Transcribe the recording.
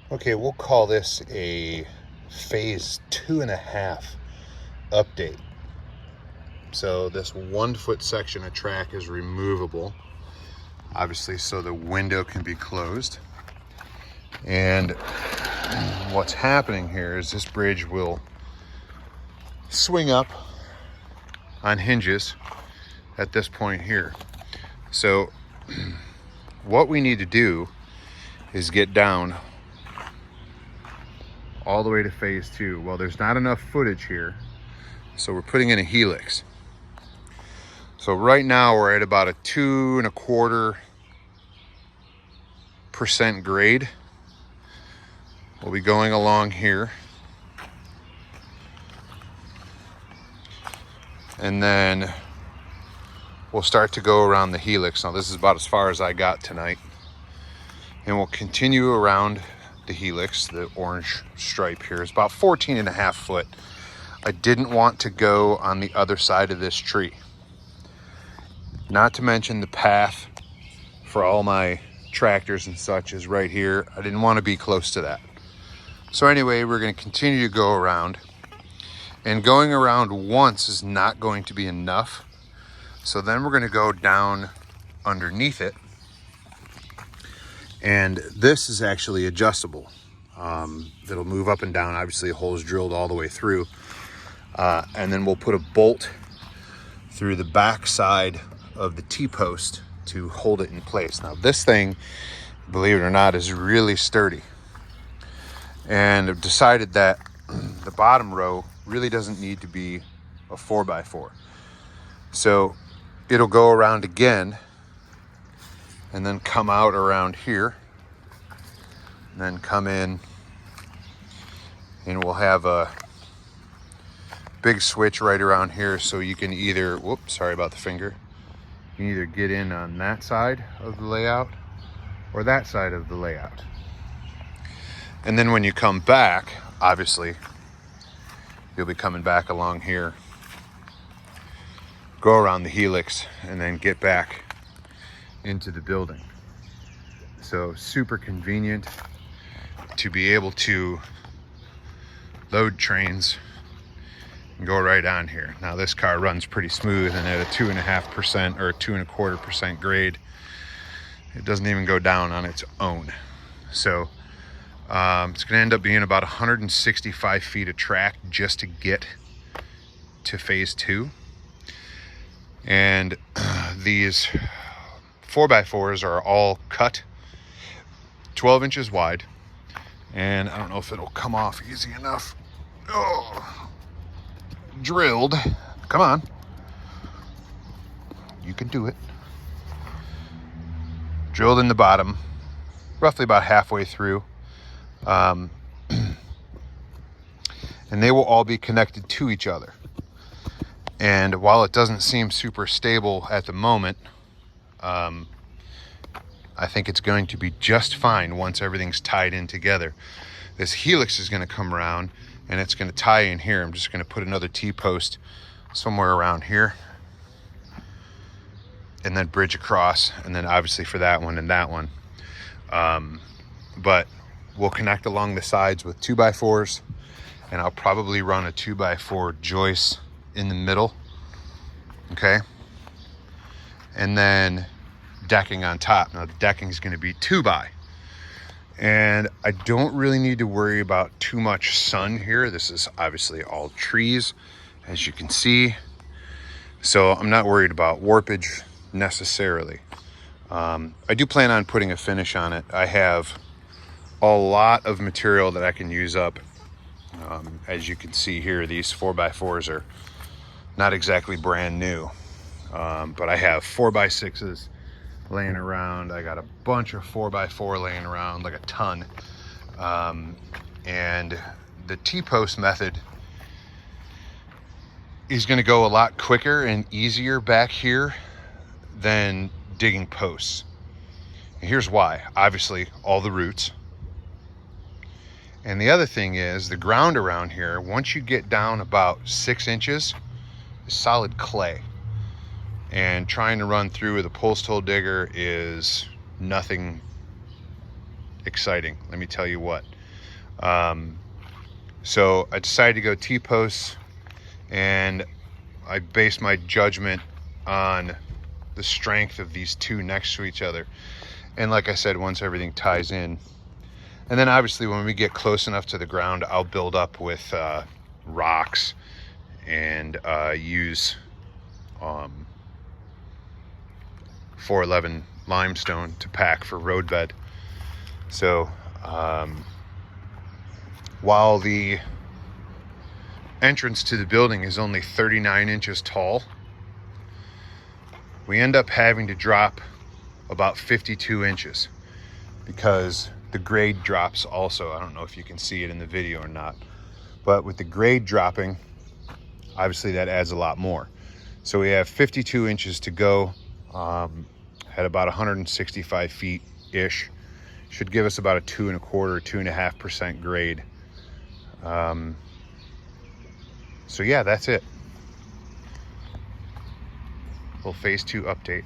Okay, we'll call this a phase 2.5 update. So this 1 foot section of track is removable, obviously, so the window can be closed. And what's happening here is this bridge will swing up on hinges at this point here. So what we need to do is get down all the way to phase 2. Well, there's not enough footage here, so we're putting in a helix. So right now we're at about a 2.25% grade. We'll be going along here. And then we'll start to go around the helix. Now this is about as far as I got tonight. And we'll continue around the helix. The orange stripe here is about 14.5 foot. I didn't want to go on the other side of this tree. Not to mention the path for all my tractors and such is right here. I didn't want to be close to that. So anyway, we're going to continue to go around. And going around once is not going to be enough. So then we're going to go down underneath it. And this is actually adjustable. It'll move up and down. Obviously, the hole's drilled all the way through. And then we'll put a bolt through the back side of the T-post to hold it in place. Now this thing, believe it or not, is really sturdy. And I've decided that the bottom row really doesn't need to be a 4x4. So it'll go around again and then come out around here and then come in, and we'll have a big switch right around here, so you can either, whoops, sorry about the finger, you can either get in on that side of the layout or that side of the layout. And then when you come back, obviously you'll be coming back along here, go around the helix, and then get back into the building. So super convenient to be able to load trains and go right on here. Now this car runs pretty smooth, and at a 2.5% or a 2.25% grade, it doesn't even go down on its own. So it's going to end up being about 165 feet of track just to get to phase 2. And these 4x4s are all cut 12 inches wide. And I don't know if it'll come off easy enough. Oh, drilled. Come on. You can do it. Drilled in the bottom, roughly about halfway through. And they will all be connected to each other. And while it doesn't seem super stable at the moment, I think it's going to be just fine once everything's tied in together. This helix is going to come around and it's going to tie in here. I'm just going to put another T-post somewhere around here and then bridge across, and then obviously for that one and that one. But we'll connect along the sides with 2x4s, and I'll probably run a 2x4 joist in the middle. Okay. And then decking on top. Now the decking is going to be 2x, and I don't really need to worry about too much sun here. This is obviously all trees, as you can see, so I'm not worried about warpage necessarily. I do plan on putting a finish on it. I have a lot of material that I can use up. As you can see here, these 4x4s are not exactly brand new, but I have 4x6s laying around. I got a bunch of 4x4 laying around, like a ton. And the T-post method is going to go a lot quicker and easier back here than digging posts. And here's why. Obviously, all the roots. And the other thing is the ground around here, once you get down about 6 inches, is solid clay. And trying to run through with a post hole digger is nothing exciting, let me tell you what. So I decided to go T-posts, and I based my judgment on the strength of these two next to each other. And like I said, once everything ties in, and then obviously when we get close enough to the ground, I'll build up with rocks and use 411 limestone to pack for roadbed. So while the entrance to the building is only 39 inches tall, we end up having to drop about 52 inches because the grade drops also. I don't know if you can see it in the video or not, but with the grade dropping, obviously that adds a lot more. So we have 52 inches to go at about 165 feet ish. Should give us about a 2.25%, 2.5% grade. So yeah, that's it. Little phase 2 update.